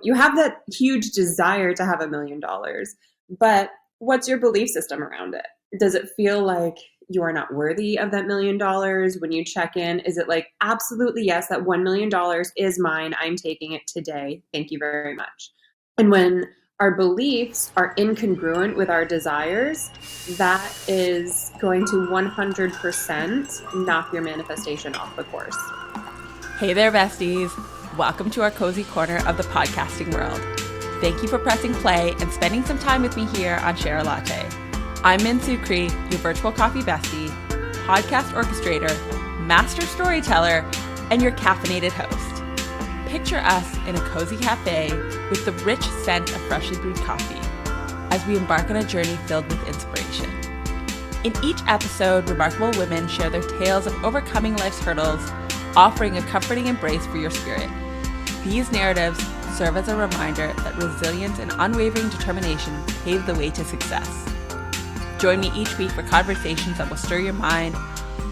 you have that huge desire to have $1 million, but what's your belief system around it? Does it feel like you are not worthy of that $1 million when you check in? Is it like, absolutely, yes, that $1 million is mine. I'm taking it today. Thank you very much. And when our beliefs are incongruent with our desires, that is going to 100% knock your manifestation off the course. Hey there, besties. Welcome to our cozy corner of the podcasting world. Thank you for pressing play and spending some time with me here on Share a Latte. I'm Sukree, your virtual coffee bestie, podcast orchestrator, master storyteller, and your caffeinated host. Picture us in a cozy cafe with the rich scent of freshly brewed coffee as we embark on a journey filled with inspiration. In each episode, remarkable women share their tales of overcoming life's hurdles, offering a comforting embrace for your spirit. These narratives serve as a reminder that resilience and unwavering determination pave the way to success. Join me each week for conversations that will stir your mind,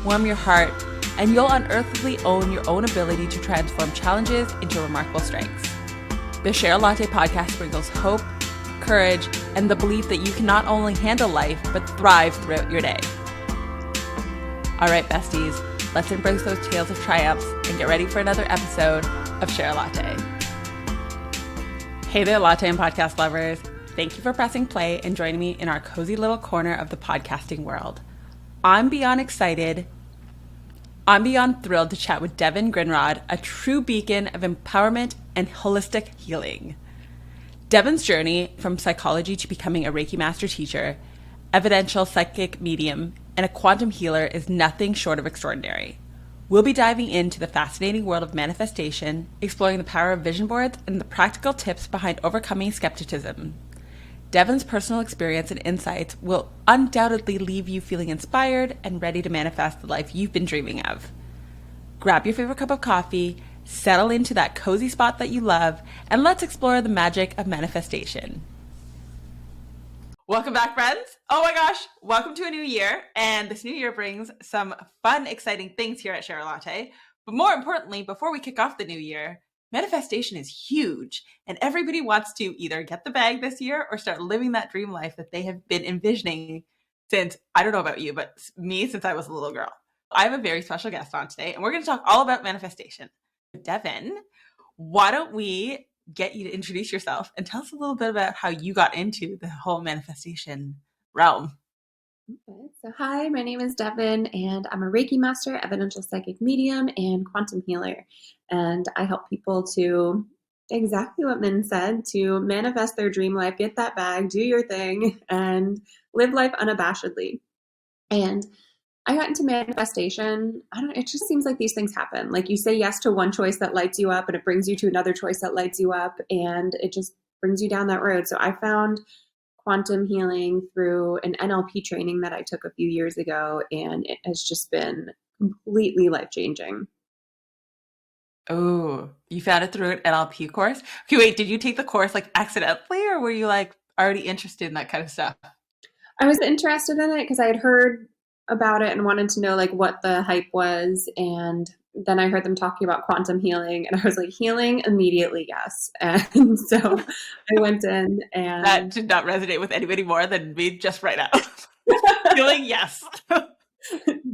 warm your heart, and you'll unearthly own your own ability to transform challenges into remarkable strengths. The Share a Latte podcast sprinkles hope, courage, and the belief that you can not only handle life, but thrive throughout your day. All right, besties, let's embrace those tales of triumphs and get ready for another episode of Share a Latte. Hey there, latte and podcast lovers. Thank you for pressing play and joining me in our cozy little corner of the podcasting world. I'm beyond thrilled to chat with Devin Grindrod, a true beacon of empowerment and holistic healing. Devin's journey from psychology to becoming a Reiki master teacher, evidential psychic medium, and a quantum healer is nothing short of extraordinary. We'll be diving into the fascinating world of manifestation, exploring the power of vision boards, and the practical tips behind overcoming skepticism. Devin's personal experience and insights will undoubtedly leave you feeling inspired and ready to manifest the life you've been dreaming of. Grab your favorite cup of coffee, settle into that cozy spot that you love, and let's explore the magic of manifestation. Welcome back, friends. Oh my gosh, welcome to a new year. And this new year brings some fun, exciting things here at Share a Latte. But more importantly, before we kick off the new year, manifestation is huge, and everybody wants to either get the bag this year or start living that dream life that they have been envisioning since, I don't know about you, but me since I was a little girl. I have a very special guest on today, and we're going to talk all about manifestation. Devin, why don't we get you to introduce yourself and tell us a little bit about how you got into the whole manifestation realm. Okay. So hi, my name is Devin, and I'm a Reiki master, evidential psychic medium, and quantum healer. And I help people to, exactly what Min said, to manifest their dream life, get that bag, do your thing, and live life unabashedly. And I got into manifestation. It just seems like these things happen. Like you say yes to one choice that lights you up, and it brings you to another choice that lights you up, and it just brings you down that road. So I found quantum healing through an NLP training that I took a few years ago, and it has just been completely life-changing. Oh, you found it through an NLP course? Okay, wait, did you take the course like accidentally, or were you like already interested in that kind of stuff? I was interested in it because I had heard about it and wanted to know like what the hype was, and then I heard them talking about quantum healing, and I was like, healing immediately, yes. And so I went in, and that did not resonate with anybody more than me just right now. Healing, yes.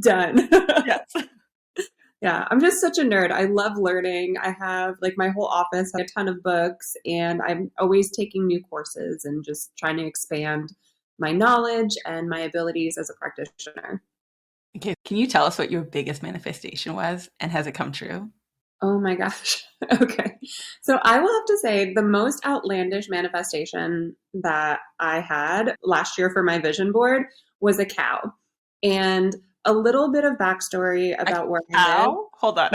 Done. Yes. Yeah, I'm just such a nerd. I love learning. I have like my whole office, a ton of books, and I'm always taking new courses and just trying to expand my knowledge and my abilities as a practitioner. Okay, can you tell us what your biggest manifestation was, and has it come true? Oh my gosh. Okay. So I will have to say the most outlandish manifestation that I had last year for my vision board was a cow. And a little bit of backstory about where I live. Hold on.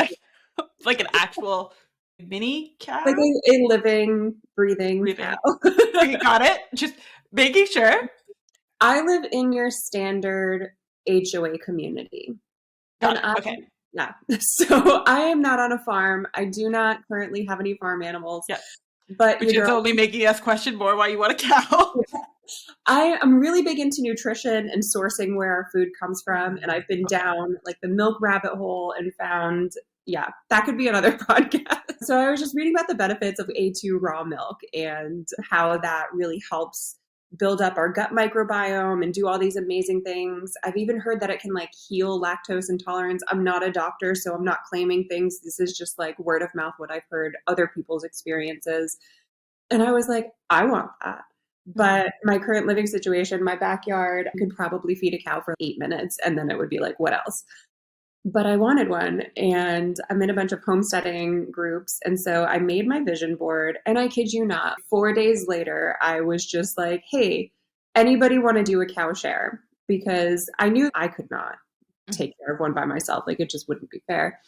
Like an actual mini cow? Like a living, breathing cow. You got it? Just making sure. I live in your standard HOA community. Got it. Okay. Yeah. So I am not on a farm. I do not currently have any farm animals. Yeah. But which is only making us question more why you want a cow. I am really big into nutrition and sourcing where our food comes from. And I've been down like the milk rabbit hole and found, that could be another podcast. So I was just reading about the benefits of A2 raw milk and how that really helps build up our gut microbiome and do all these amazing things. I've even heard that it can like heal lactose intolerance. I'm not a doctor, so I'm not claiming things. This is just like word of mouth, what I've heard other people's experiences. And I was like, I want that. But my current living situation, my backyard could probably feed a cow for 8 minutes and then it would be like, what else? But I wanted one, and I'm in a bunch of homesteading groups. And so I made my vision board, and I kid you not, 4 days later, I was just like, hey, anybody want to do a cow share? Because I knew I could not take care of one by myself. Like, it just wouldn't be fair.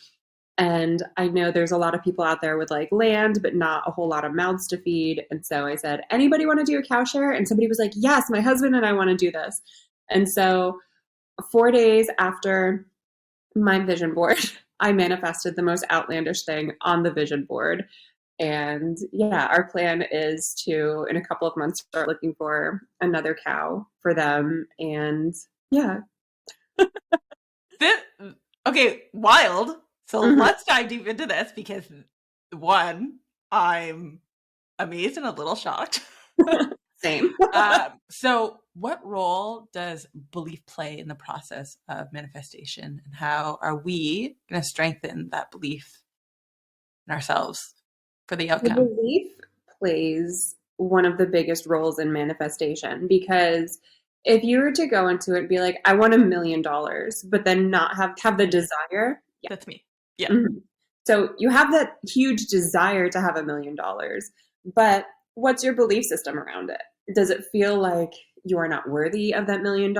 And I know there's a lot of people out there with like land, but not a whole lot of mouths to feed. And so I said, anybody want to do a cow share? And somebody was like, yes, my husband and I want to do this. And so 4 days after my vision board, I manifested the most outlandish thing on the vision board. And yeah, our plan is to, in a couple of months, start looking for another cow for them. And yeah. Okay, wild. So let's dive deep into this because one, I'm amazed and a little shocked. Same. So what role does belief play in the process of manifestation, and how are we going to strengthen that belief in ourselves for the outcome? The belief plays one of the biggest roles in manifestation, because if you were to go into it and be like, I want $1 million, but then not have the desire. Yeah. That's me. Yeah. Mm-hmm. So you have that huge desire to have $1 million, but what's your belief system around it? Does it feel like you are not worthy of that $1 million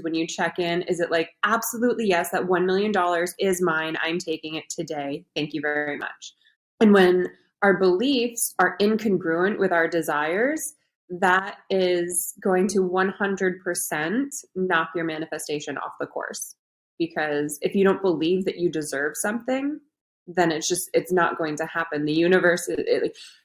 when you check in? Is it like, absolutely, yes, that $1 million is mine. I'm taking it today. Thank you very much. And when our beliefs are incongruent with our desires, that is going to 100% knock your manifestation off the course. Because if you don't believe that you deserve something, then it's not going to happen. The universe,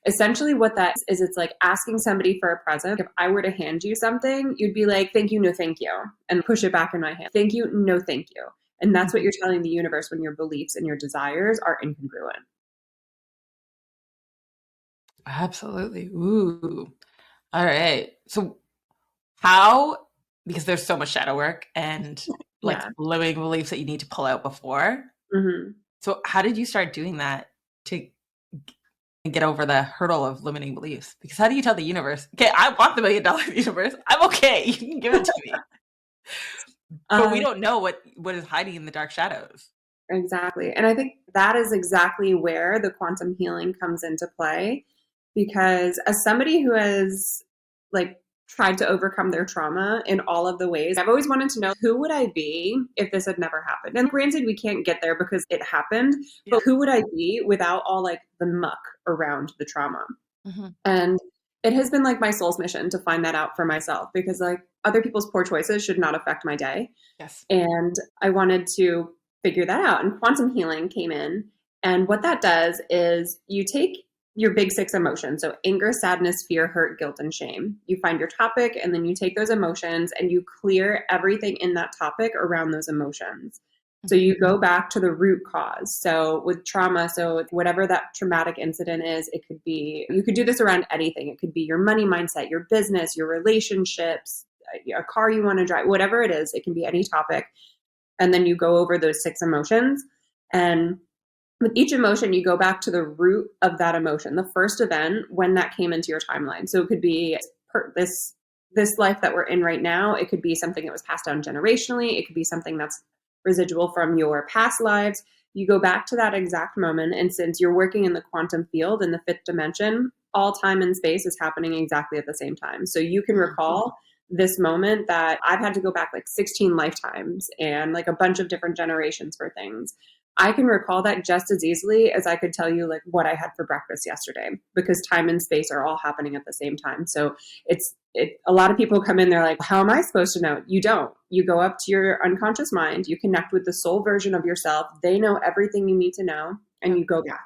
essentially what that is, it's like asking somebody for a present. If I were to hand you something, you'd be like, thank you, no thank you, and push it back in my hand. Thank you, no thank you. And that's what you're telling the universe when your beliefs and your desires are incongruent. Absolutely. Ooh. All right. So how, because there's so much shadow work and like limiting beliefs that you need to pull out before. Mm-hmm. So how did you start doing that to get over the hurdle of limiting beliefs? Because how do you tell the universe, okay, I want the $1 million universe. I'm okay. You can give it to me. But we don't know what is hiding in the dark shadows. Exactly. And I think that is exactly where the quantum healing comes into play. Because as somebody who has like tried to overcome their trauma in all of the ways, I've always wanted to know, who would I be if this had never happened? And granted, we can't get there because it happened, but who would I be without all like the muck around the trauma? Mm-hmm. And it has been like my soul's mission to find that out for myself, because like other people's poor choices should not affect my day. Yes. And I wanted to figure that out. And quantum healing came in. And what that does is you take your big 6 emotions. So anger, sadness, fear, hurt, guilt, and shame. You find your topic, and then you take those emotions and you clear everything in that topic around those emotions. So you go back to the root cause. So with trauma, so whatever that traumatic incident is, it could be, you could do this around anything. It could be your money mindset, your business, your relationships, a car you want to drive, whatever it is, it can be any topic. And then you go over those 6 emotions, and with each emotion, you go back to the root of that emotion, the first event when that came into your timeline. So it could be this life that we're in right now. It could be something that was passed down generationally. It could be something that's residual from your past lives. You go back to that exact moment. And since you're working in the quantum field in the 5th dimension, all time and space is happening exactly at the same time. So you can recall this moment that I've had to go back like 16 lifetimes and like a bunch of different generations for things. I can recall that just as easily as I could tell you like what I had for breakfast yesterday, because time and space are all happening at the same time. So a lot of people come in, they're like, how am I supposed to know? You don't. You go up to your unconscious mind, you connect with the soul version of yourself. They know everything you need to know, and you go back.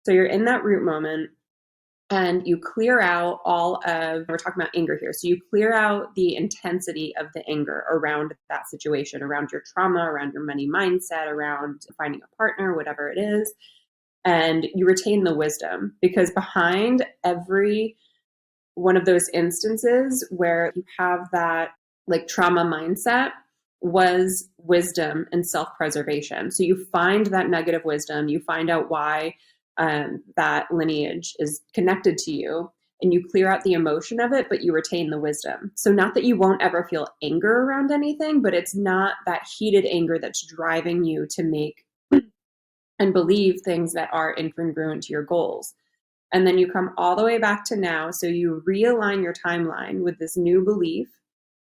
So you're in that root moment, and you clear out we're talking about anger here. So you clear out the intensity of the anger around that situation, around your trauma, around your money mindset, around finding a partner, whatever it is. and you retain the wisdom, because behind every one of those instances where you have that like trauma mindset was wisdom and self-preservation. So you find that negative wisdom, you find out why that lineage is connected to you, and you clear out the emotion of it, but you retain the wisdom. So not that you won't ever feel anger around anything, but it's not that heated anger that's driving you to make and believe things that are incongruent to your goals. And then you come all the way back to now. So you realign your timeline with this new belief,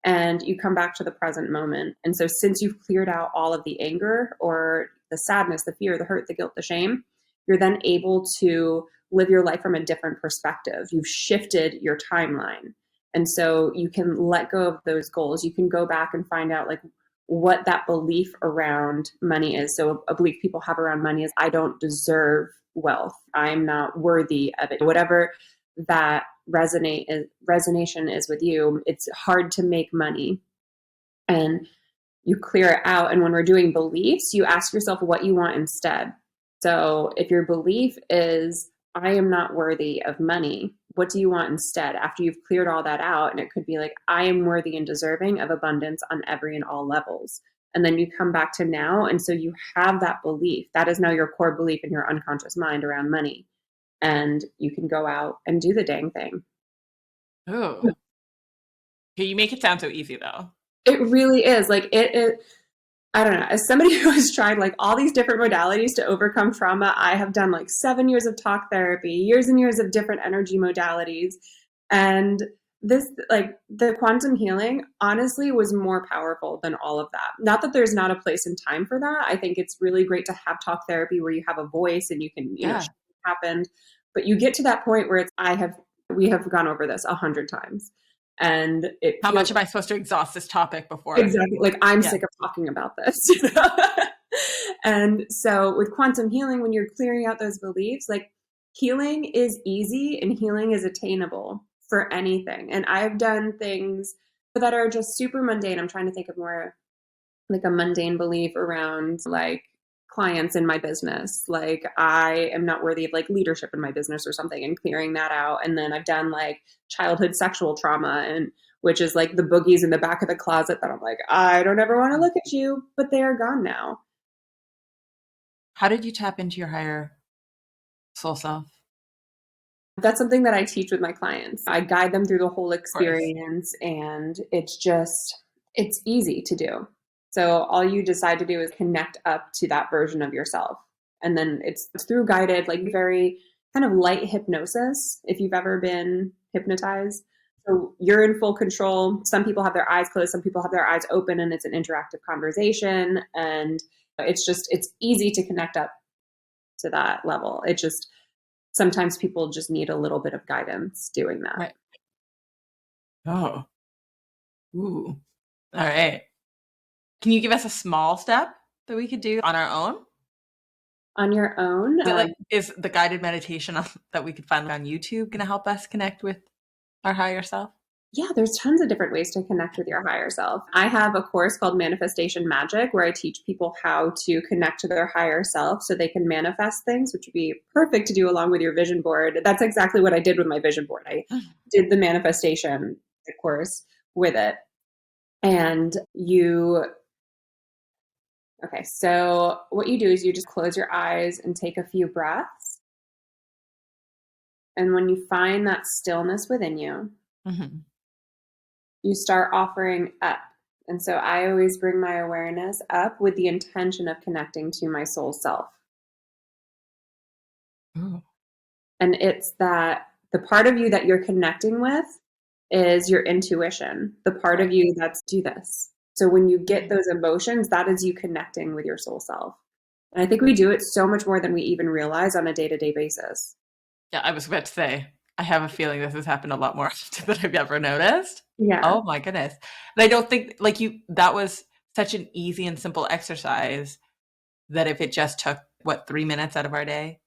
and you come back to the present moment. And so since you've cleared out all of the anger or the sadness, the fear, the hurt, the guilt, the shame, you're then able to live your life from a different perspective. You've shifted your timeline. And so you can let go of those goals. You can go back and find out like what that belief around money is. So a belief people have around money is, I don't deserve wealth. I'm not worthy of it. Whatever that resonation is with you, it's hard to make money. And you clear it out. And when we're doing beliefs, you ask yourself what you want instead. So if your belief is, I am not worthy of money, what do you want instead? After you've cleared all that out, and it could be like, I am worthy and deserving of abundance on every and all levels. And then you come back to now. And so you have that belief. That is now your core belief in your unconscious mind around money. And you can go out and do the dang thing. Oh, you make it sound so easy though. It really is. Like it I don't know, as somebody who has tried like all these different modalities to overcome trauma, I have done like 7 years of talk therapy, years and years of different energy modalities. And this, like the quantum healing, honestly was more powerful than all of that. Not that there's not a place and time for that. I think it's really great to have talk therapy where you have a voice and you can, you know, share what happened. But you get to that point where it's, we have gone over this 100 times. And how much am I supposed to exhaust this topic before? Exactly. Like I'm sick of talking about this. You know? And so with quantum healing, when you're clearing out those beliefs, like healing is easy and healing is attainable for anything. And I've done things that are just super mundane. I'm trying to think of more like a mundane belief around like clients in my business. Like I am not worthy of like leadership in my business or something, and clearing that out. And then I've done like childhood sexual trauma, and which is like the boogies in the back of the closet that I'm like, I don't ever want to look at you, but they are gone now. How did you tap into your higher soul self? That's something that I teach with my clients. I guide them through the whole experience, and it's easy to do. So all you decide to do is connect up to that version of yourself. And then it's through guided, like very kind of light hypnosis, if you've ever been hypnotized. So you're in full control. Some people have their eyes closed, some people have their eyes open, and it's an interactive conversation. And it's easy to connect up to that level. It just, sometimes people just need a little bit of guidance doing that. Right. Oh. Ooh. All right. Can you give us a small step that we could do on our own? On your own? Is the guided meditation that we could find on YouTube going to help us connect with our higher self? Yeah, there's tons of different ways to connect with your higher self. I have a course called Manifestation Magic where I teach people how to connect to their higher self so they can manifest things, which would be perfect to do along with your vision board. That's exactly what I did with my vision board. I did the manifestation course with it. And okay, so what you do is you just close your eyes and take a few breaths. And when you find that stillness within you, you start offering up. And so I always bring my awareness up with the intention of connecting to my soul self. Ooh. And it's that the part of you that you're connecting with is your intuition, the part of you that's do this. So when you get those emotions, that is you connecting with your soul self. And I think we do it so much more than we even realize on a day-to-day basis. Yeah, I was about to say, I have a feeling this has happened a lot more than I've ever noticed. Yeah. Oh my goodness. And I don't think that was such an easy and simple exercise that if it just took 3 minutes out of our day,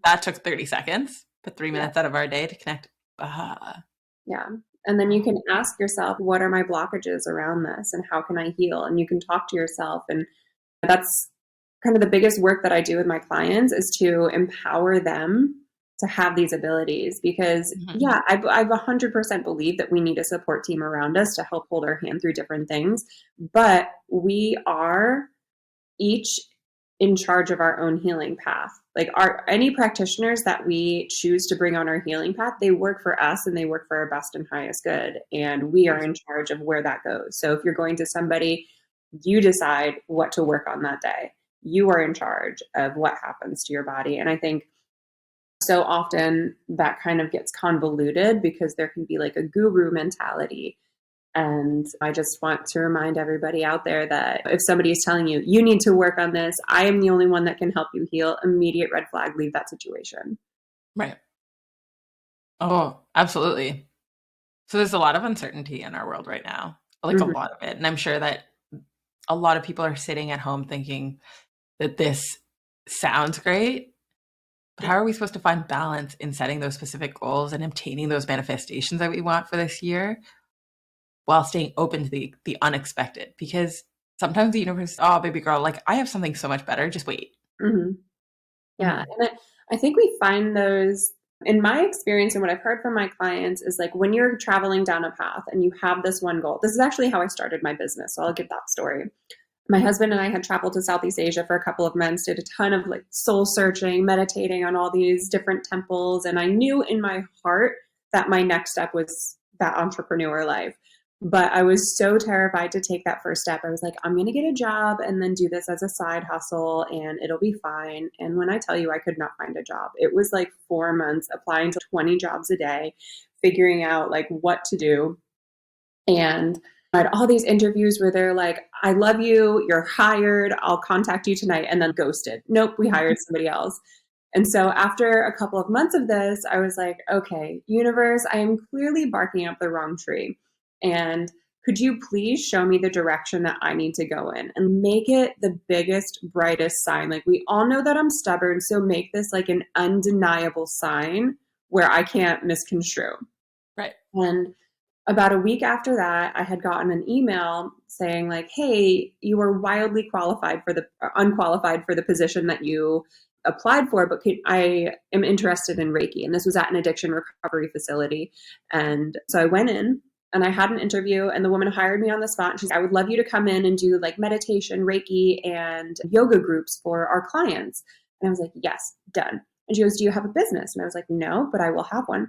that took 30 seconds, but 3 minutes out of our day to connect. Yeah. And then you can ask yourself, what are my blockages around this and how can I heal? And you can talk to yourself. And that's kind of the biggest work that I do with my clients is to empower them to have these abilities, because Mm-hmm. I 100% believe that we need a support team around us to help hold our hand through different things, but we are each in charge of our own healing path. Like any practitioners that we choose to bring on our healing path, they work for us and they work for our best and highest good. And we are in charge of where that goes. So if you're going to somebody, you decide what to work on that day. You are in charge of what happens to your body. And I think so often that kind of gets convoluted because there can be like a guru mentality. And I just want to remind everybody out there that if somebody is telling you, you need to work on this, I am the only one that can help you heal, immediate red flag, leave that situation. Right. Oh, absolutely. So there's a lot of uncertainty in our world right now, like a Mm-hmm. lot of it. And I'm sure that a lot of people are sitting at home thinking that this sounds great, but how are we supposed to find balance in setting those specific goals and obtaining those manifestations that we want for this year while staying open to the unexpected? Because sometimes the universe, oh, baby girl, like I have something so much better. Just wait. Mm-hmm. Yeah. Mm-hmm. And I think we find those, in my experience and what I've heard from my clients, is like when you're traveling down a path and you have this one goal. This is actually how I started my business. So I'll give that story. My husband and I had traveled to Southeast Asia for a couple of months, did a ton of like soul searching, meditating on all these different temples. And I knew in my heart that my next step was that entrepreneur life. But I was so terrified to take that first step. I was like, I'm going to get a job and then do this as a side hustle and it'll be fine. And when I tell you I could not find a job, it was like 4 months applying to 20 jobs a day, figuring out like what to do. And I had all these interviews where they're like, I love you, you're hired, I'll contact you tonight, and then ghosted. Nope, we hired somebody else. And so after a couple of months of this, I was like, okay, universe, I am clearly barking up the wrong tree. And could you please show me the direction that I need to go in and make it the biggest, brightest sign? Like, we all know that I'm stubborn, so make this like an undeniable sign where I can't misconstrue. Right. And about a week after that, I had gotten an email saying like, hey, you were wildly qualified for the unqualified for the position that you applied for, but I am interested in Reiki. And this was at an addiction recovery facility. And so I went in and I had an interview and the woman hired me on the spot. And she's like, I would love you to come in and do like meditation, Reiki, and yoga groups for our clients. And I was like, yes, done. And she goes, do you have a business? And I was like, no, but I will have one.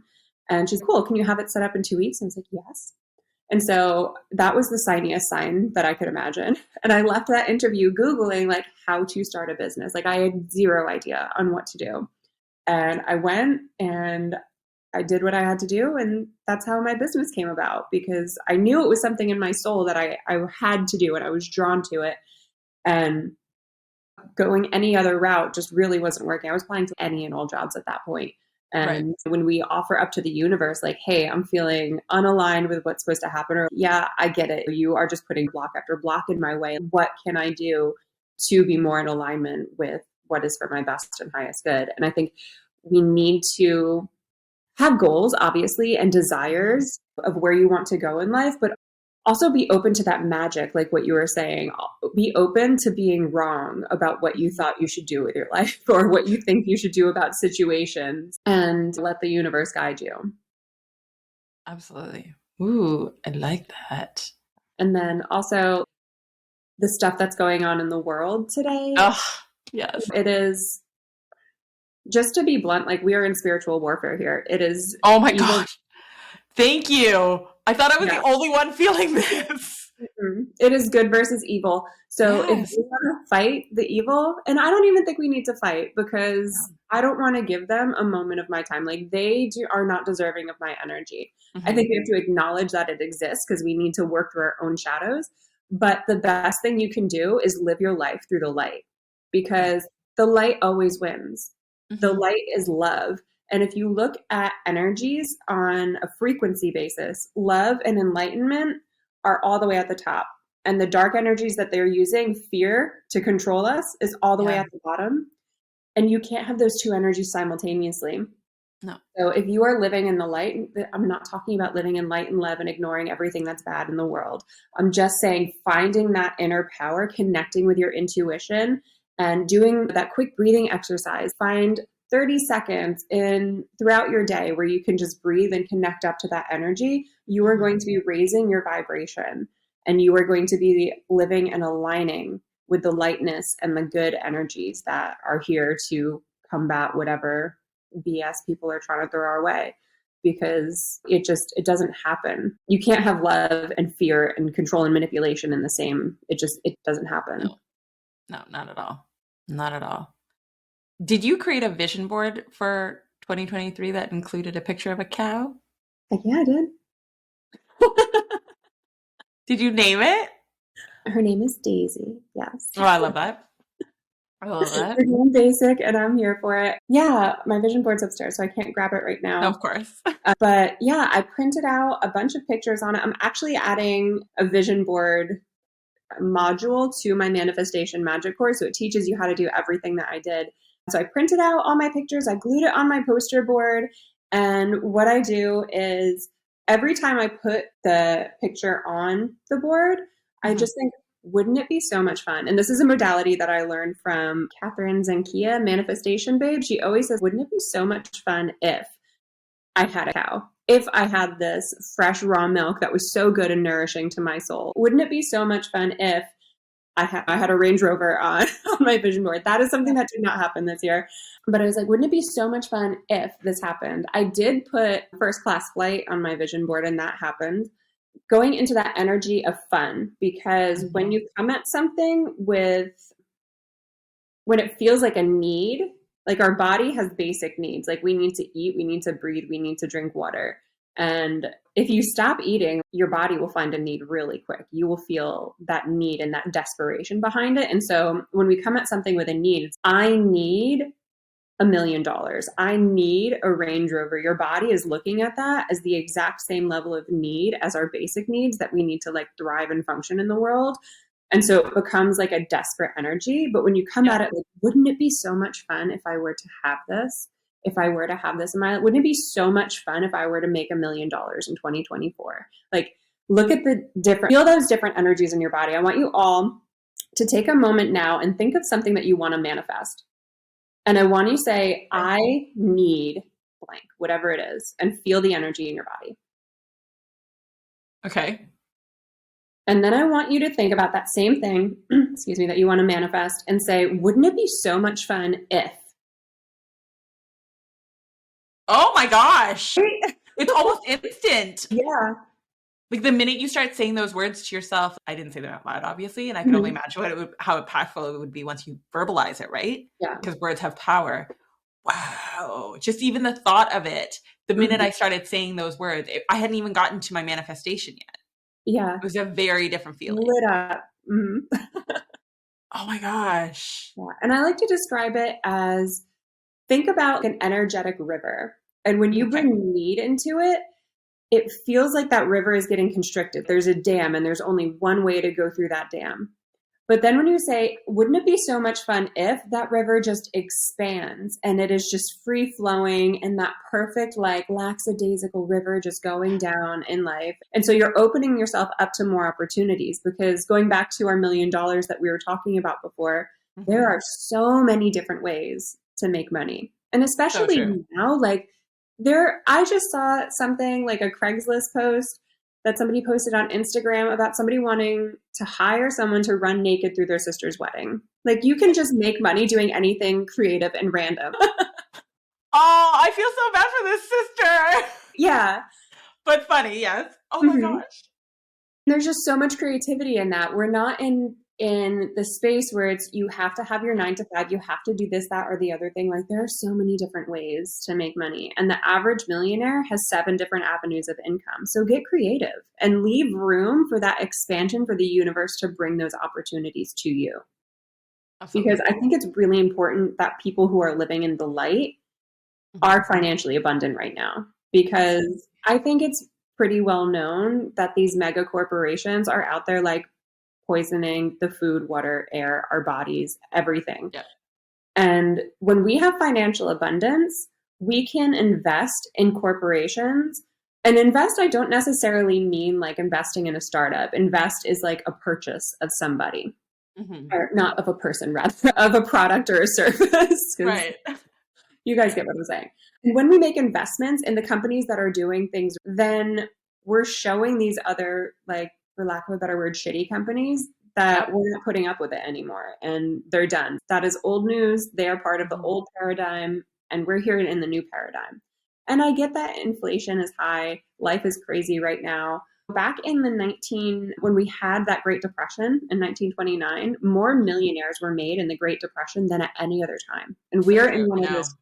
And she's cool. Can you have it set up in 2 weeks? And I was like, yes. And so that was the signiest sign that I could imagine. And I left that interview Googling like how to start a business. Like I had zero idea on what to do. And I went and I did what I had to do. And that's how my business came about, because I knew it was something in my soul that I had to do and I was drawn to it. And going any other route just really wasn't working. I was applying to any and all jobs at that point. Right. And when we offer up to the universe, like, hey, I'm feeling unaligned with what's supposed to happen, or yeah, I get it. You are just putting block after block in my way. What can I do to be more in alignment with what is for my best and highest good? And I think we need to have goals, obviously, and desires of where you want to go in life, but also be open to that magic, like what you were saying. Be open to being wrong about what you thought you should do with your life or what you think you should do about situations, and let the universe guide you. Absolutely. Ooh, I like that. And then also the stuff that's going on in the world today, Oh, yes. it is, just to be blunt, like we are in spiritual warfare here. It is Oh my evil. gosh. Thank you. I thought I was the Yes. only one feeling this. It is good versus evil. So if Yes. we want to fight the evil, and I don't even think we need to fight, because I don't want to give them a moment of my time. Like are not deserving of my energy. Mm-hmm. I think we have to acknowledge that it exists because we need to work through our own shadows. But the best thing you can do is live your life through the light, because the light always wins. Mm-hmm. The light is love. And if you look at energies on a frequency basis, love and enlightenment are all the way at the top. And the dark energies that they're using, fear to control us, is all the way at the bottom. And you can't have those two energies simultaneously. No. So if you are living in the light, I'm not talking about living in light and love and ignoring everything that's bad in the world. I'm just saying finding that inner power, connecting with your intuition, and doing that quick breathing exercise. Find 30 seconds in throughout your day where you can just breathe and connect up to that energy. You are going to be raising your vibration, and you are going to be living and aligning with the lightness and the good energies that are here to combat whatever BS people are trying to throw our way, because it doesn't happen. You can't have love and fear and control and manipulation in the same. It doesn't happen. No, not at all. Not at all. Did you create a vision board for 2023 that included a picture of a cow? Yeah, I did. Did you name it? Her name is Daisy. Yes. Oh, I love that. I love that. We're doing basic, and I'm here for it. Yeah, my vision board's upstairs, so I can't grab it right now. Of course. But yeah, I printed out a bunch of pictures on it. I'm actually adding a vision board module to my manifestation magic course, so it teaches you how to do everything that I did. So I printed out all my pictures, I glued it on my poster board, and what I do is every time I put the picture on the board, I just think, wouldn't it be so much fun? And this is a modality that I learned from Catherine Zankia, Manifestation Babe. She always says, wouldn't it be so much fun if I had a cow? If I had this fresh raw milk that was so good and nourishing to my soul? Wouldn't it be so much fun if I had a Range Rover on my vision board? That is something that did not happen this year. But I was like, wouldn't it be so much fun if this happened? I did put first class flight on my vision board, and that happened. Going into that energy of fun, because when you come at something when it feels like a need, like our body has basic needs, like we need to eat, we need to breathe, we need to drink water. And if you stop eating, your body will find a need really quick. You will feel that need and that desperation behind it. And so when we come at something with a need, I need $1 million. I need a Range Rover. Your body is looking at that as the exact same level of need as our basic needs that we need to like thrive and function in the world. And so it becomes like a desperate energy. But when you come at it, like, wouldn't it be so much fun if I were to have this? If I were to have this in my life, wouldn't it be so much fun if I were to make $1 million in 2024? Like, look at feel those different energies in your body. I want you all to take a moment now and think of something that you want to manifest. And I want you to say, I need blank, whatever it is, and feel the energy in your body. Okay. And then I want you to think about that same thing, excuse me, that you want to manifest, and say, wouldn't it be so much fun if? Oh my gosh. It's almost instant. Yeah. Like the minute you start saying those words to yourself, I didn't say them out loud, obviously, and I can only imagine how impactful it would be once you verbalize it, right? Yeah. Because words have power. Wow. Just even the thought of it, the minute I started saying those words, I hadn't even gotten to my manifestation yet. Yeah. It was a very different feeling. Lit up. Oh my gosh. Yeah. And I like to describe it as, think about an energetic river. And when you bring need into it, it feels like that river is getting constricted. There's a dam and there's only one way to go through that dam. But then when you say, wouldn't it be so much fun if that river just expands and it is just free flowing and that perfect, like lackadaisical river just going down in life. And so you're opening yourself up to more opportunities, because going back to our $1 million that we were talking about before, there are so many different ways to make money. And especially now, like I just saw something like a Craigslist post that somebody posted on Instagram about somebody wanting to hire someone to run naked through their sister's wedding. Like, you can just make money doing anything creative and random. Oh, I feel so bad for this sister. Yeah. But funny, yes. Oh my gosh. There's just so much creativity in that. We're not in the space where it's you have to have your 9 to 5, you have to do this, that, or the other thing. Like, there are so many different ways to make money. And the average millionaire has 7 different avenues of income. So get creative and leave room for that expansion for the universe to bring those opportunities to you. Absolutely. Because I think it's really important that people who are living in the light are financially abundant right now, because I think it's pretty well known that these mega corporations are out there like poisoning the food, water, air, our bodies, everything. Yeah. And when we have financial abundance, we can invest in corporations. And invest, I don't necessarily mean like investing in a startup. Invest is like a purchase of somebody. or not of a person, rather of a product or a service. Right. You guys get what I'm saying. When we make investments in the companies that are doing things, then we're showing these other, like, for lack of a better word, shitty companies that we're not putting up with it anymore and they're done. That is old news. They are part of the old paradigm and we're here in the new paradigm. And I get that inflation is high. Life is crazy right now. Back in when we had that Great Depression in 1929, more millionaires were made in the Great Depression than at any other time. And we're in one of those.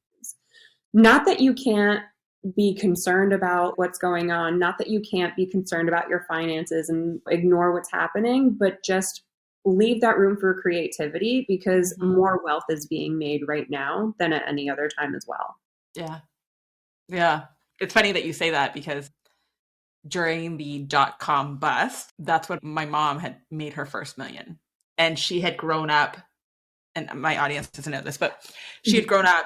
Not that you can't be concerned about what's going on, not that you can't be concerned about your finances and ignore what's happening, but just leave that room for creativity because more wealth is being made right now than at any other time as well. Yeah. Yeah. It's funny that you say that because during the dot-com bust, that's when my mom had made her first million. And she had grown up, and my audience doesn't know this, but she had grown up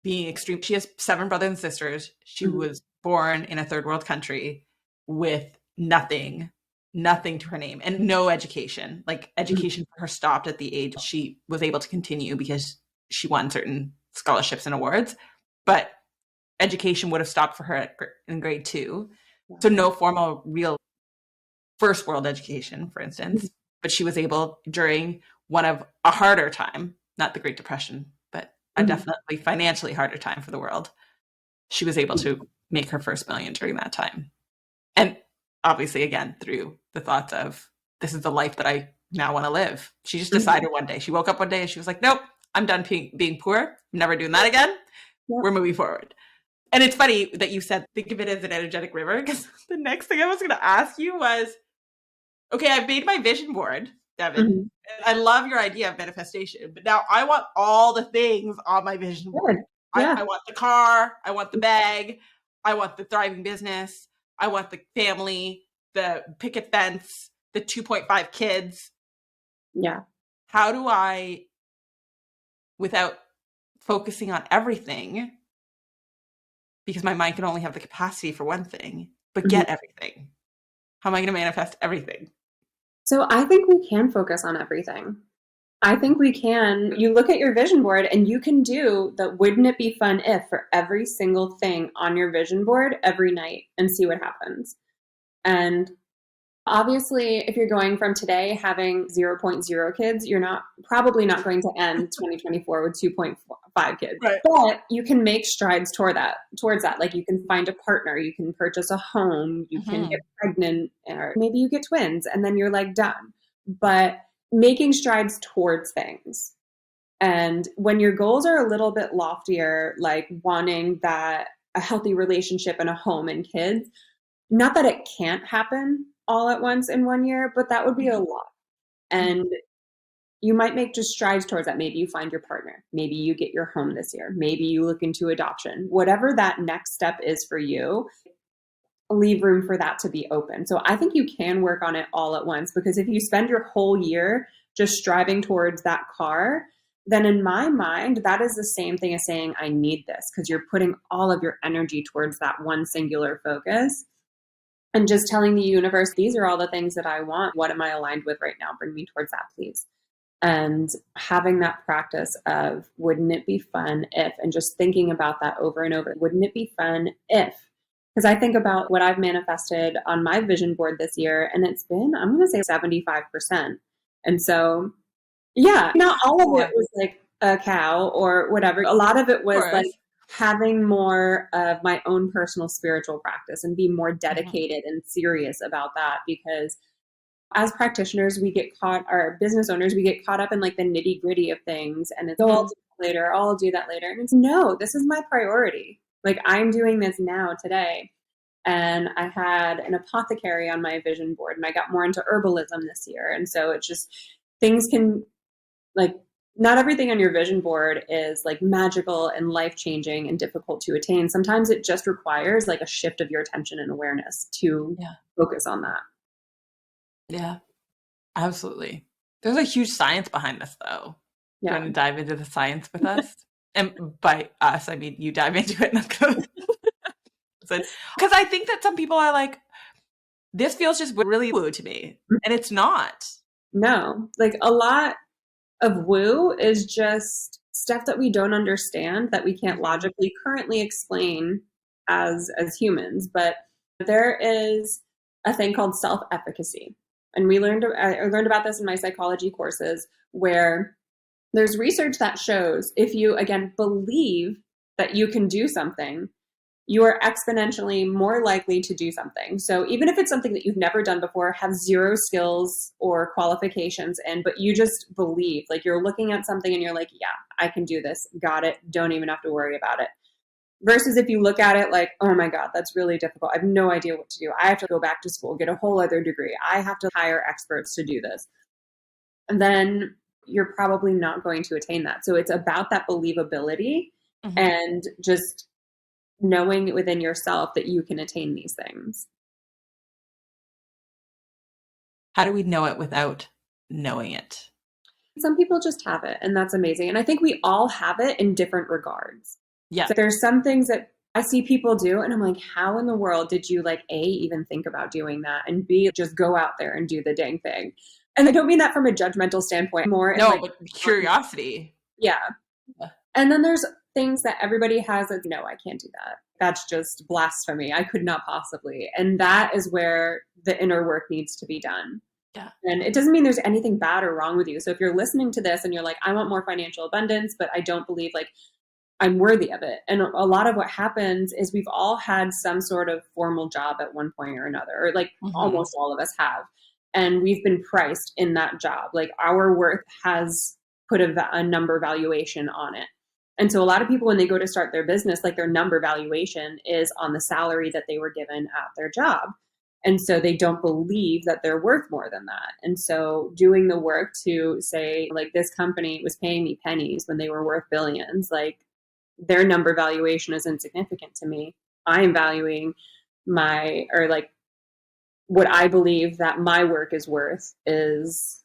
being extreme. She has 7 brothers and sisters. She was born in a third world country with nothing to her name and no education. Like education for her stopped at the age she was able to continue because she won certain scholarships and awards. But education would have stopped for her in grade 2. So no formal, real first world education, for instance. But she was able during one of a harder time, not the Great Depression, but a definitely financially harder time for the world. She was able to make her first million during that time. And obviously, again, through the thoughts of, this is the life that I now want to live. She just decided one day. She woke up one day and she was like, nope, I'm done being poor. I'm never doing that again. We're moving forward. And it's funny that you said, think of it as an energetic river, because the next thing I was going to ask you was, okay, I've made my vision board, Devin. I love your idea of manifestation, but now I want all the things on my vision board. I want the car. I want the bag. I want the thriving business. I want the family, the picket fence, the 2.5 kids. Yeah. How do I, without focusing on everything, because my mind can only have the capacity for one thing, but get everything? How am I going to manifest everything? So I think we can focus on everything. I think we can. You look at your vision board and you can do the wouldn't it be fun if for every single thing on your vision board every night and see what happens. And obviously, if you're going from today having 0.0 kids, you're probably not going to end 2024 with 2.5 kids. Right. But you can make strides towards that. Like you can find a partner, you can purchase a home, you can get pregnant, or maybe you get twins, and then you're like done. But making strides towards things. And when your goals are a little bit loftier, like wanting a healthy relationship and a home and kids, not that it can't happen all at once in 1 year, but that would be a lot. And you might make just strides towards that. Maybe you find your partner. Maybe you get your home this year. Maybe you look into adoption. Whatever that next step is for you, leave room for that to be open. So I think you can work on it all at once, because if you spend your whole year just striving towards that car, then in my mind, that is the same thing as saying, I need this, because you're putting all of your energy towards that one singular focus. And just telling the universe, these are all the things that I want. What am I aligned with right now? Bring me towards that, please. And having that practice of, wouldn't it be fun if, and just thinking about that over and over. Wouldn't it be fun if? Because I think about what I've manifested on my vision board this year, and it's been, I'm going to say 75%. And so, yeah, not all of it was like a cow or whatever. A lot of it was like having more of my own personal spiritual practice and be more dedicated and serious about that, because as practitioners, our business owners, we get caught up in like the nitty gritty of things, and it's, I'll do that later, I'll do that later. And it's, no, this is my priority. Like, I'm doing this now today. And I had an apothecary on my vision board, and I got more into herbalism this year. And so it's just, things can, like, not everything on your vision board is like magical and life-changing and difficult to attain. Sometimes it just requires like a shift of your attention and awareness to focus on that. Yeah, absolutely. There's a huge science behind this, though. Yeah. You want to dive into the science with us? And by us, I mean you dive into it. Because I think that some people are like, this feels just really woo to me. And it's not. No, like a lot. of woo is just stuff that we don't understand, that we can't logically currently explain as humans. But there is a thing called self-efficacy. And I learned about this in my psychology courses, where there's research that shows if you, again, believe that you can do something, you are exponentially more likely to do something. So even if it's something that you've never done before, have zero skills or qualifications in, but you just believe, like you're looking at something and you're like, yeah, I can do this. Got it. Don't even have to worry about it. Versus if you look at it like, oh my God, that's really difficult. I have no idea what to do. I have to go back to school, get a whole other degree. I have to hire experts to do this. And then you're probably not going to attain that. So it's about that believability and just knowing within yourself that you can attain these things. How do we know it without knowing it? Some people just have it, and that's amazing. And I think we all have it in different regards. Yeah. So there's some things that I see people do, and I'm like, how in the world did you like A, even think about doing that, and B, just go out there and do the dang thing? And I don't mean that from a judgmental standpoint, more No, like, but curiosity. Yeah. And then there's things that everybody has that, no, I can't do that. That's just blasphemy. I could not possibly. And that is where the inner work needs to be done. Yeah. And it doesn't mean there's anything bad or wrong with you. So if you're listening to this and you're like, I want more financial abundance, but I don't believe like I'm worthy of it. And a lot of what happens is we've all had some sort of formal job at one point or another, or like almost all of us have. And we've been priced in that job. Like our worth has put a number valuation on it. And so a lot of people, when they go to start their business, like their number valuation is on the salary that they were given at their job. And so they don't believe that they're worth more than that. And so doing the work to say, like, this company was paying me pennies when they were worth billions, like their number valuation is insignificant to me. I am valuing what I believe that my work is worth is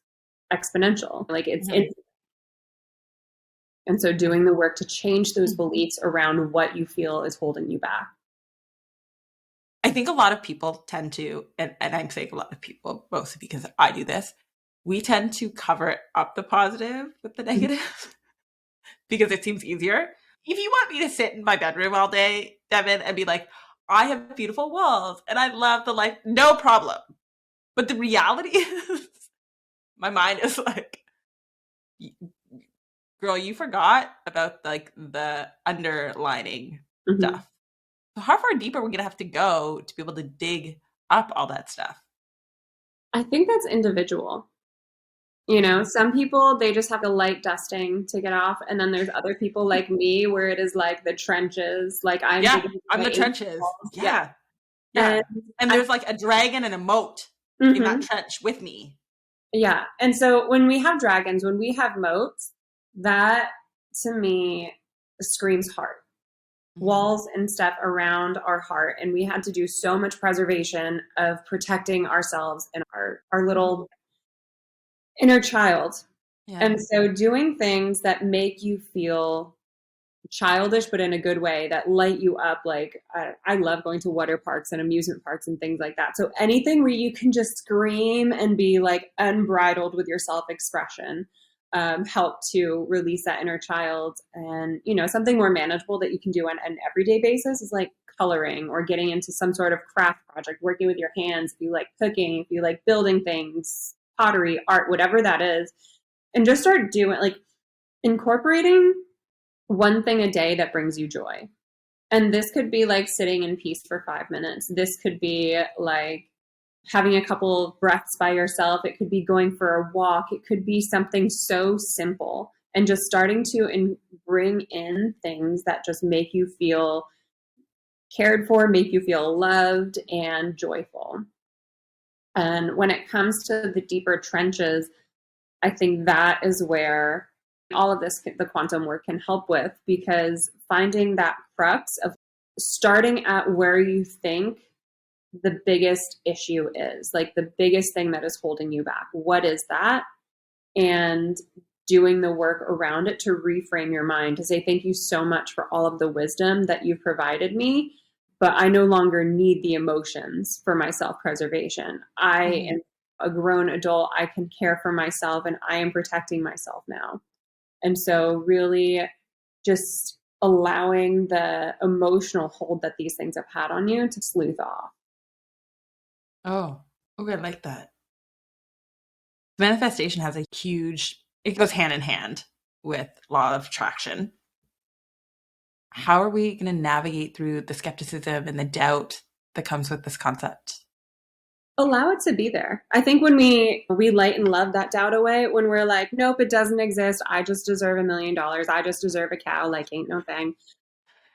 exponential. Like it's And so doing the work to change those beliefs around what you feel is holding you back. I think a lot of people tend to, and I'm saying a lot of people, mostly because I do this, we tend to cover up the positive with the negative because it seems easier. If you want me to sit in my bedroom all day, Devin, and be like, I have beautiful walls and I love the life, no problem. But the reality is, my mind is like, girl, you forgot about like the underlining stuff. So how far deeper are we going to have to go to be able to dig up all that stuff? I think that's individual. You know, some people, they just have a light dusting to get off. And then there's other people like me where it is like the trenches. Like I'm the trenches. Yeah. And there's like a dragon and a moat in that trench with me. Yeah. And so when we have dragons, when we have moats, that to me screams heart. Walls and stuff around our heart. And we had to do so much preservation of protecting ourselves and our little inner child. Yeah. And so doing things that make you feel childish, but in a good way, that light you up. Like I love going to water parks and amusement parks and things like that. So anything where you can just scream and be like unbridled with your self-expression. Help to release that inner child. And, you know, something more manageable that you can do on an everyday basis is like coloring or getting into some sort of craft project, working with your hands. If you like cooking, if you like building things, pottery, art, whatever that is, and just start doing like incorporating one thing a day that brings you joy. And this could be like sitting in peace for 5 minutes. This could be like having a couple of breaths by yourself. It could be going for a walk. It could be something so simple, and just starting to bring in things that just make you feel cared for, make you feel loved and joyful. And when it comes to the deeper trenches, I think that is where all of this, the quantum work can help with, because finding that crux of starting at where you think the biggest issue is, like the biggest thing that is holding you back. What is that? And doing the work around it to reframe your mind, to say, thank you so much for all of the wisdom that you've provided me, but I no longer need the emotions for my self-preservation. I am a grown adult. I can care for myself and I am protecting myself now. And so really just allowing the emotional hold that these things have had on you to sleuth off. Oh, okay, I like that. Manifestation has it goes hand in hand with law of attraction. How are we going to navigate through the skepticism and the doubt that comes with this concept? Allow it to be there. I think when we light and love that doubt away, when we're like, nope, it doesn't exist. I just deserve $1 million. I just deserve a cow. Like, ain't no thing.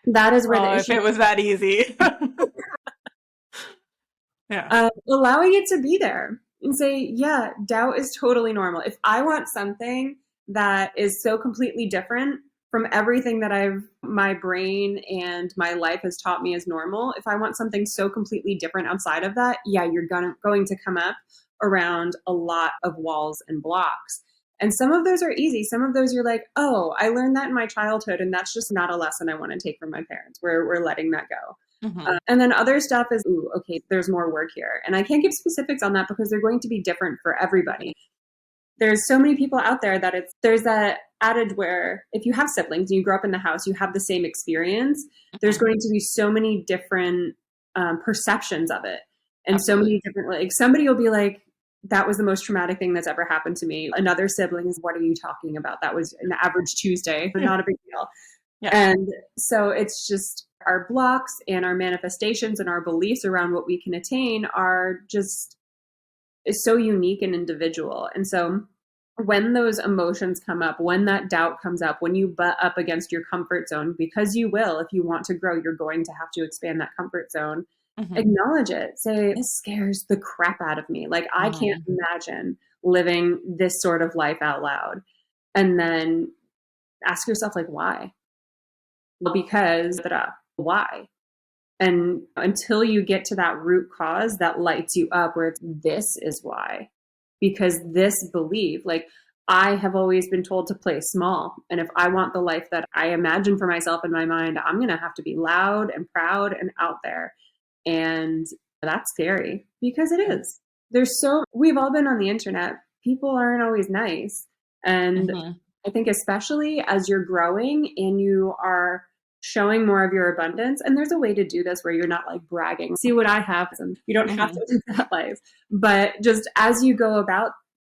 That is where the if issue. it was that easy. Yeah. Allowing it to be there and say, yeah, doubt is totally normal. If I want something that is so completely different from everything that my brain and my life has taught me as normal, if I want something so completely different outside of that, yeah, you're going to come up around a lot of walls and blocks. And some of those are easy. Some of those you're like, oh, I learned that in my childhood, and that's just not a lesson I want to take from my parents. We're letting that go. Mm-hmm. And then other stuff is, ooh, okay, there's more work here. And I can't give specifics on that because they're going to be different for everybody. There's so many people out there that there's that adage where if you have siblings and you grow up in the house, you have the same experience. There's going to be so many different perceptions of it. And so many different, like somebody will be like, that was the most traumatic thing that's ever happened to me. Another sibling is, what are you talking about? That was an average Tuesday, but not a big deal. Yeah. And so it's just our blocks and our manifestations and our beliefs around what we can attain is so unique and individual. And so when those emotions come up, when that doubt comes up, when you butt up against your comfort zone, because you will, if you want to grow, you're going to have to expand that comfort zone. Mm-hmm. Acknowledge it. Say, this scares the crap out of me. Like, I can't imagine living this sort of life out loud. And then ask yourself, like, why? Well, because why? And until you get to that root cause that lights you up, where this is why. Because this belief, like, I have always been told to play small. And if I want the life that I imagine for myself in my mind, I'm going to have to be loud and proud and out there. And that's scary because it is. We've all been on the internet. People aren't always nice. And I think especially as you're growing and you are showing more of your abundance, and there's a way to do this where you're not like bragging, see what I have, and you don't have to live that life. But just as you go about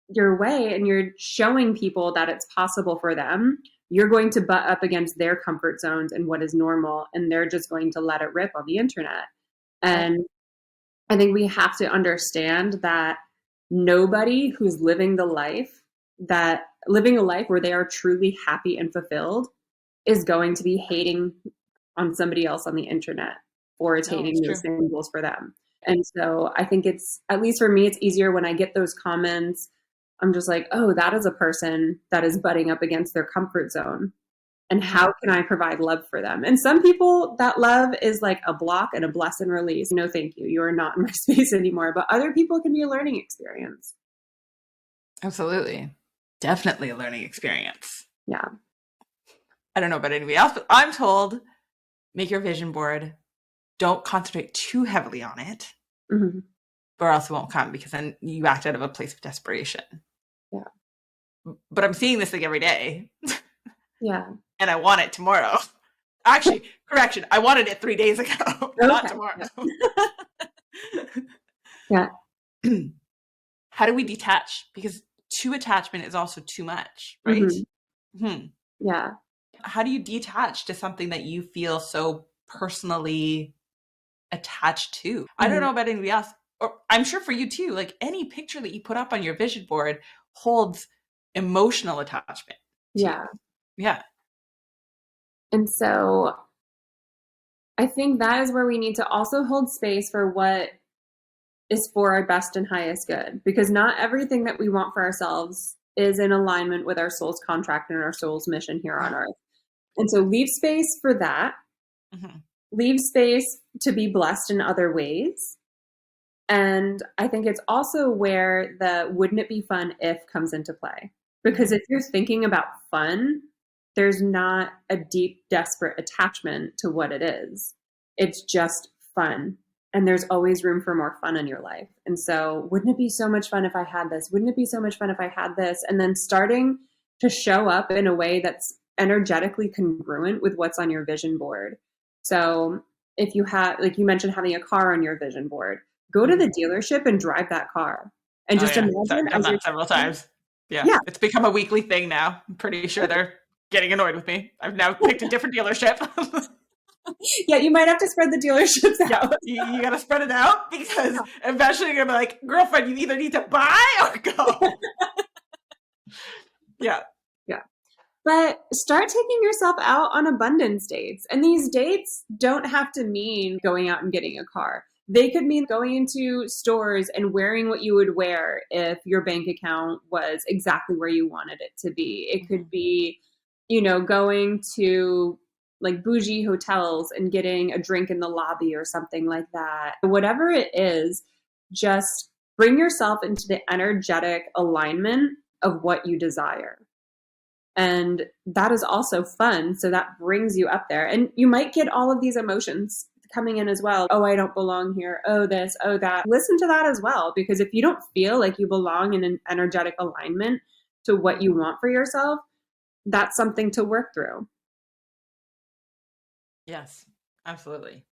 your way and you're showing people that it's possible for them, you're going to butt up against their comfort zones and what is normal, and they're just going to let it rip on the internet. And I think we have to understand that nobody who's living a life where they are truly happy and fulfilled is going to be hating on somebody else on the internet or attaining those same goals for them. And so I think at least for me, it's easier when I get those comments. I'm just like, oh, that is a person that is butting up against their comfort zone. And how can I provide love for them? And some people, that love is like a block and a bless and release. No, thank you. You are not in my space anymore. But other people can be a learning experience. Absolutely. Definitely a learning experience. Yeah. I don't know about anybody else, but I'm told, make your vision board. Don't concentrate too heavily on it, or else it won't come, because then you act out of a place of desperation. Yeah. But I'm seeing this thing every day. Yeah. And I want it tomorrow. Actually, correction. I wanted it 3 days ago, not tomorrow. Yeah. How do we detach? Because too attachment is also too much, right? Yeah. How do you detach to something that you feel so personally attached to? I don't know about anybody else, or I'm sure for you too, like any picture that you put up on your vision board holds emotional attachment. Yeah. Yeah. And so I think that is where we need to also hold space for what is for our best and highest good, because not everything that we want for ourselves is in alignment with our soul's contract and our soul's mission here on earth. And so leave space for that. Leave space to be blessed in other ways. And I think it's also where the wouldn't it be fun if comes into play. Because if you're thinking about fun, there's not a deep, desperate attachment to what it is. It's just fun. and there's always room for more fun in your life. And so, wouldn't it be so much fun if I had this? Wouldn't it be so much fun if I had this? And then starting to show up in a way that's energetically congruent with what's on your vision board. So, if you have, like you mentioned, having a car on your vision board, go to the dealership and drive that car. And just imagine I've done that several times. Yeah. It's become a weekly thing now. I'm pretty sure they're getting annoyed with me. I've now picked a different dealership. Yeah, you might have to spread the dealerships out. You got to spread it out because eventually you're going to be like, girlfriend, you either need to buy or go. Yeah. But start taking yourself out on abundance dates. And these dates don't have to mean going out and getting a car. They could mean going into stores and wearing what you would wear if your bank account was exactly where you wanted it to be. It could be, going to like bougie hotels and getting a drink in the lobby or something like that. Whatever it is, just bring yourself into the energetic alignment of what you desire. And that is also fun. So that brings you up there. And you might get all of these emotions coming in as well. Oh, I don't belong here. Oh, this, oh, that. Listen to that as well. Because if you don't feel like you belong in an energetic alignment to what you want for yourself, that's something to work through. Yes, absolutely.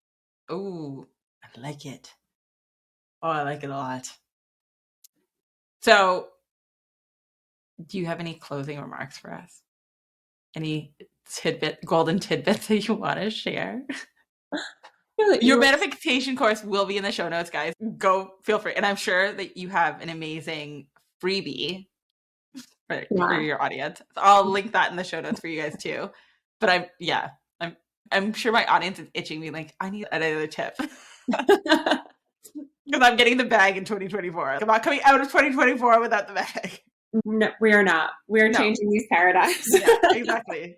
Oh, I like it. Oh, I like it a lot. So, do you have any closing remarks for us? Any golden tidbits that you want to share? Your manifestation course will be in the show notes, guys. Go, feel free. And I'm sure that you have an amazing freebie for your audience. So I'll link that in the show notes for you guys too. But I'm sure my audience is itching me like, I need another tip. Because I'm getting the bag in 2024. I'm not coming out of 2024 without the bag. No, we are not. We're changing these paradigms. Yeah, exactly.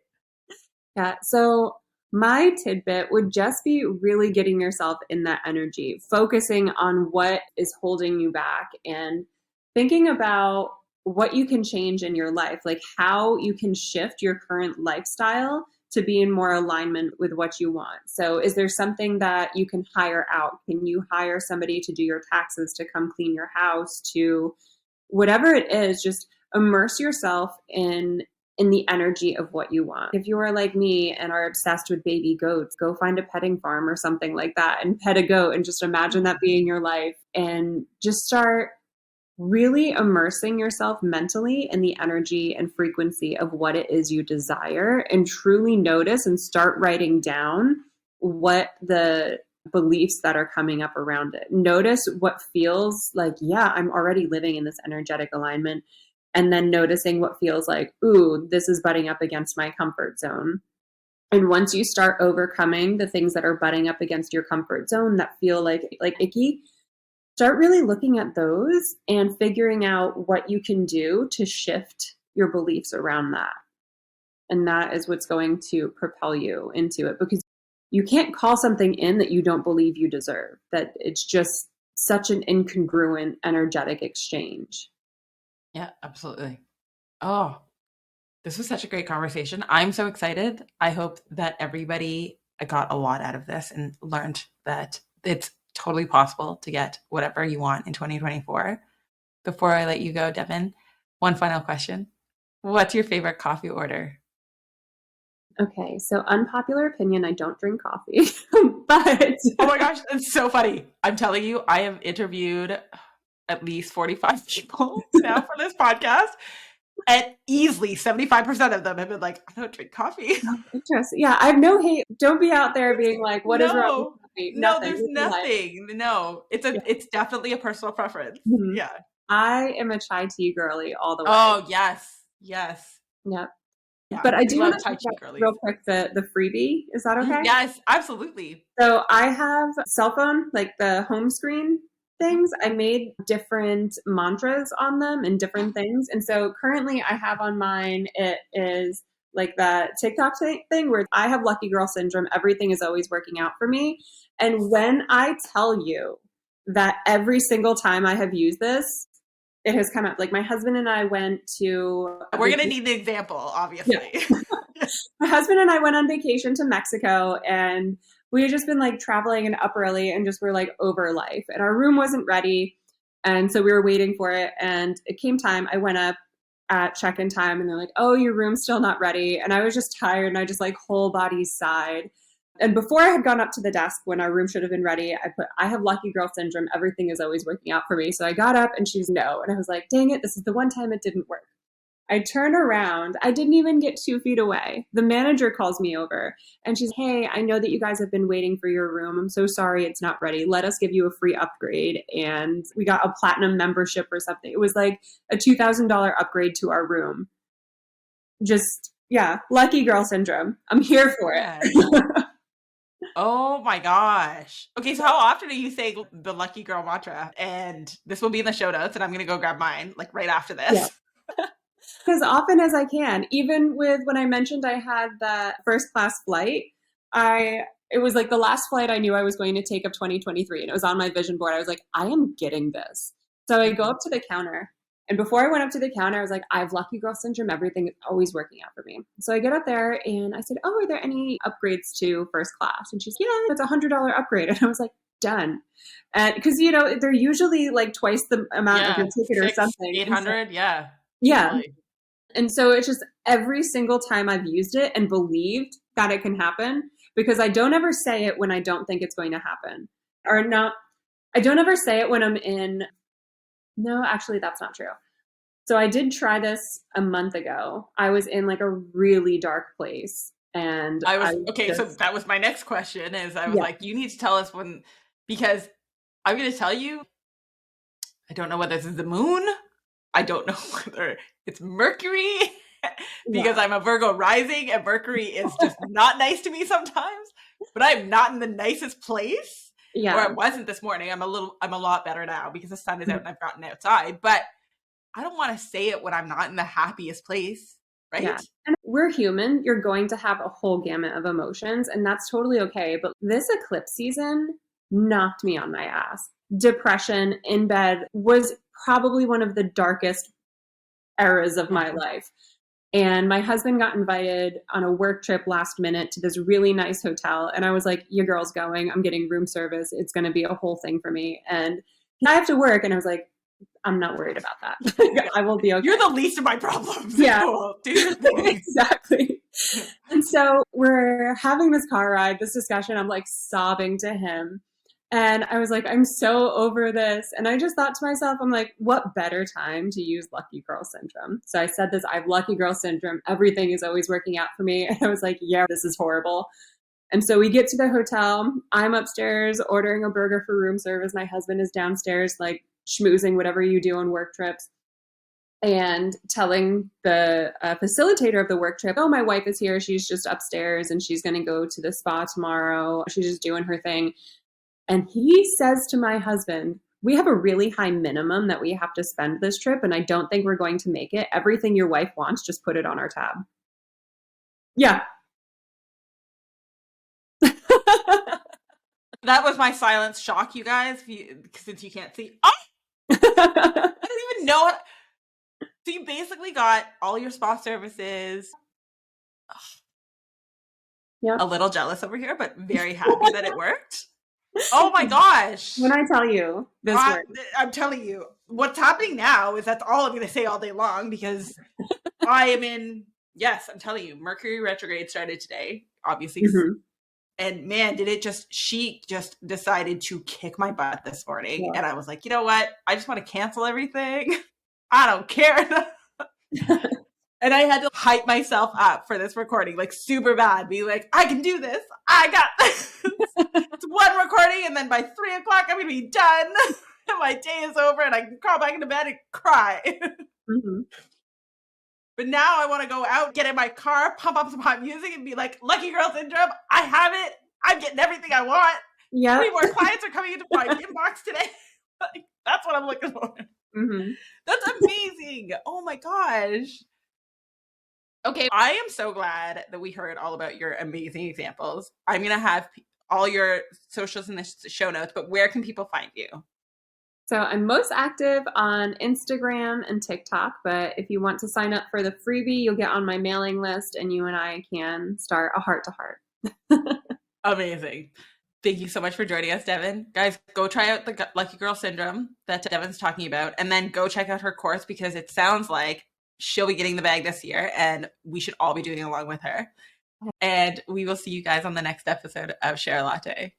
Yeah. So my tidbit would just be really getting yourself in that energy, focusing on what is holding you back and thinking about what you can change in your life, like how you can shift your current lifestyle to be in more alignment with what you want. So is there something that you can hire out? Can you hire somebody to do your taxes, to come clean your house, to whatever it is? Just immerse yourself in the energy of what you want. If you are like me and are obsessed with baby goats, go find a petting farm or something like that and pet a goat and just imagine that being your life and just start really immersing yourself mentally in the energy and frequency of what it is you desire, and truly notice and start writing down what the beliefs that are coming up around it. Notice what feels like, yeah, I'm already living in this energetic alignment. And then noticing what feels like, ooh, this is butting up against my comfort zone. And once you start overcoming the things that are butting up against your comfort zone that feel like icky, start really looking at those and figuring out what you can do to shift your beliefs around that. And that is what's going to propel you into it, because you can't call something in that you don't believe you deserve, that it's just such an incongruent energetic exchange. Yeah, absolutely. Oh, this was such a great conversation. I'm so excited. I hope that everybody got a lot out of this and learned that it's totally possible to get whatever you want in 2024. Before I let you go, Devin, one final question. What's your favorite coffee order? Okay, so unpopular opinion, I don't drink coffee, but... Oh my gosh, it's so funny. I'm telling you, I have interviewed at least 45 people now for this podcast, and easily 75% of them have been like, I don't drink coffee. Interesting. Yeah, I have no hate. Don't be out there being like, what is wrong with coffee? No, there's nothing. No, it's definitely a personal preference. Mm-hmm. Yeah. I am a chai tea girly all the way. Oh, yes. Yep. Yeah, but I do want to talk about real quick the freebie. Is that okay? Yes, absolutely. So I have cell phone, like the home screen things. I made different mantras on them and different things. And so currently I have on mine, it is like that TikTok thing where I have lucky girl syndrome. Everything is always working out for me. And when I tell you that every single time I have used this, it has come up. Like my husband and I went to... We're going to need the example, obviously. Yeah. My husband and I went on vacation to Mexico, and we had just been like traveling and up early and just were like over life. And our room wasn't ready. And so we were waiting for it. And it came time. I went up at check-in time and they're like, oh, your room's still not ready. And I was just tired and I just like whole body sighed. And before I had gone up to the desk when our room should have been ready, I have lucky girl syndrome. Everything is always working out for me. So I got up and she's no. And I was like, dang it, this is the one time it didn't work. I turn around. I didn't even get 2 feet away. The manager calls me over and she's, hey, I know that you guys have been waiting for your room. I'm so sorry it's not ready. Let us give you a free upgrade. And we got a platinum membership or something. It was like a $2,000 upgrade to our room. Just, yeah, lucky girl syndrome. I'm here for it. Oh my gosh. Okay, so how often do you say the lucky girl mantra? And this will be in the show notes and I'm going to go grab mine like right after this. Yeah. As often as I can. Even with when I mentioned I had that first class flight, it was like the last flight I knew I was going to take of 2023 and it was on my vision board. I was like, I am getting this. So I go up to the counter and before I went up to the counter, I was like, I have lucky girl syndrome. Everything is always working out for me. So I get up there and I said, oh, are there any upgrades to first class? And she's, yeah, it's $100 upgrade. And I was like, done. And because, they're usually like twice the amount of your ticket or something. 800. Yeah. Usually. And so it's just every single time I've used it and believed that it can happen, because I don't ever say it when I don't think it's going to happen. Or not, I don't ever say it when I'm in, no, actually that's not true. So I did try this a month ago. I was in like a really dark place. And so that was my next question is I was like, you need to tell us when, because I'm going to tell you, I don't know whether this is the moon. I don't know whether it's Mercury because I'm a Virgo rising and Mercury is just not nice to me sometimes, but I'm not in the nicest place. Yeah. Or I wasn't this morning. I'm a lot better now because the sun is out and I've gotten outside, but I don't want to say it when I'm not in the happiest place. Right. Yeah. And we're human. You're going to have a whole gamut of emotions and that's totally okay. But this eclipse season knocked me on my ass. Depression in bed was probably one of the darkest eras of my life. And my husband got invited on a work trip last minute to this really nice hotel. And I was like, your girl's going. I'm getting room service. It's going to be a whole thing for me. And I have to work. And I was like, I'm not worried about that. I will be okay. You're the least of my problems. Yeah. Cool. Do your thing. Exactly. And so we're having this car ride, this discussion. I'm like sobbing to him. And I was like, I'm so over this. And I just thought to myself, I'm like, what better time to use lucky girl syndrome? So I said this, I have lucky girl syndrome. Everything is always working out for me. And I was like, yeah, this is horrible. And so we get to the hotel. I'm upstairs ordering a burger for room service. My husband is downstairs, like schmoozing, whatever you do on work trips. And telling the facilitator of the work trip, oh, my wife is here. She's just upstairs and she's going to go to the spa tomorrow. She's just doing her thing. And he says to my husband, we have a really high minimum that we have to spend this trip, and I don't think we're going to make it. Everything your wife wants, just put it on our tab. Yeah. That was my silent shock, you guys, since you can't see. Oh! I don't even know. So you basically got all your spa services. Yeah. A little jealous over here, but very happy that it worked. Oh my gosh. When I tell you this works. I'm telling you, what's happening now is that's all I'm going to say all day long because I am in, yes, I'm telling you, Mercury retrograde started today, obviously. Mm-hmm. And man, she just decided to kick my butt this morning. Yeah. And I was like, you know what? I just want to cancel everything. I don't care. And I had to hype myself up for this recording, like super bad. Be like, I can do this. I got this. It's one recording, and then by 3:00, I'm going to be done. And my day is over, and I can crawl back into bed and cry. Mm-hmm. But now I want to go out, get in my car, pump up some hot music, and be like, lucky girl syndrome. I have it. I'm getting everything I want. Yeah. 3 more clients are coming into my inbox today. Like, that's what I'm looking for. Mm-hmm. That's amazing. Oh my gosh. Okay, I am so glad that we heard all about your amazing examples. I'm going to have all your socials in the show notes, but where can people find you? So I'm most active on Instagram and TikTok, but if you want to sign up for the freebie, you'll get on my mailing list and you and I can start a heart-to-heart. Amazing. Thank you so much for joining us, Devin. Guys, go try out the Lucky Girl Syndrome that Devin's talking about, and then go check out her course because it sounds like she'll be getting the bag this year, and we should all be doing along with her. And we will see you guys on the next episode of Share Latte.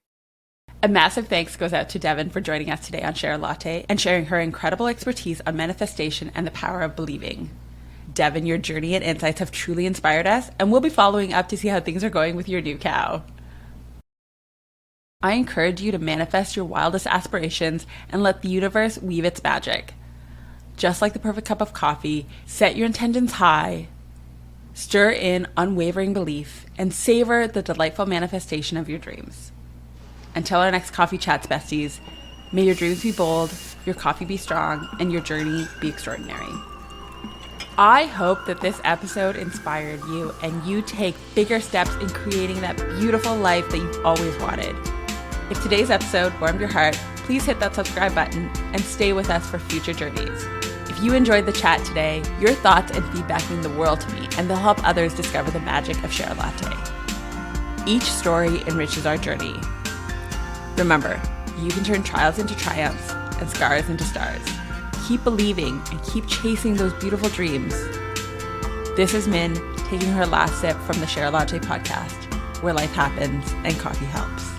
A massive thanks goes out to Devin for joining us today on Share Latte and sharing her incredible expertise on manifestation and the power of believing. Devin, your journey and insights have truly inspired us, and we'll be following up to see how things are going with your new cow. I encourage you to manifest your wildest aspirations and let the universe weave its magic. Just like the perfect cup of coffee, set your intentions high, stir in unwavering belief, and savor the delightful manifestation of your dreams. Until our next coffee chats, besties, may your dreams be bold, your coffee be strong, and your journey be extraordinary. I hope that this episode inspired you and you take bigger steps in creating that beautiful life that you've always wanted. If today's episode warmed your heart, please hit that subscribe button and stay with us for future journeys. If you enjoyed the chat today, your thoughts and feedback mean the world to me, and they'll help others discover the magic of Share Latte. Each story enriches our journey. Remember, you can turn trials into triumphs and scars into stars. Keep believing and keep chasing those beautiful dreams. This is Min taking her last sip from the Share Latte podcast, where life happens and coffee helps.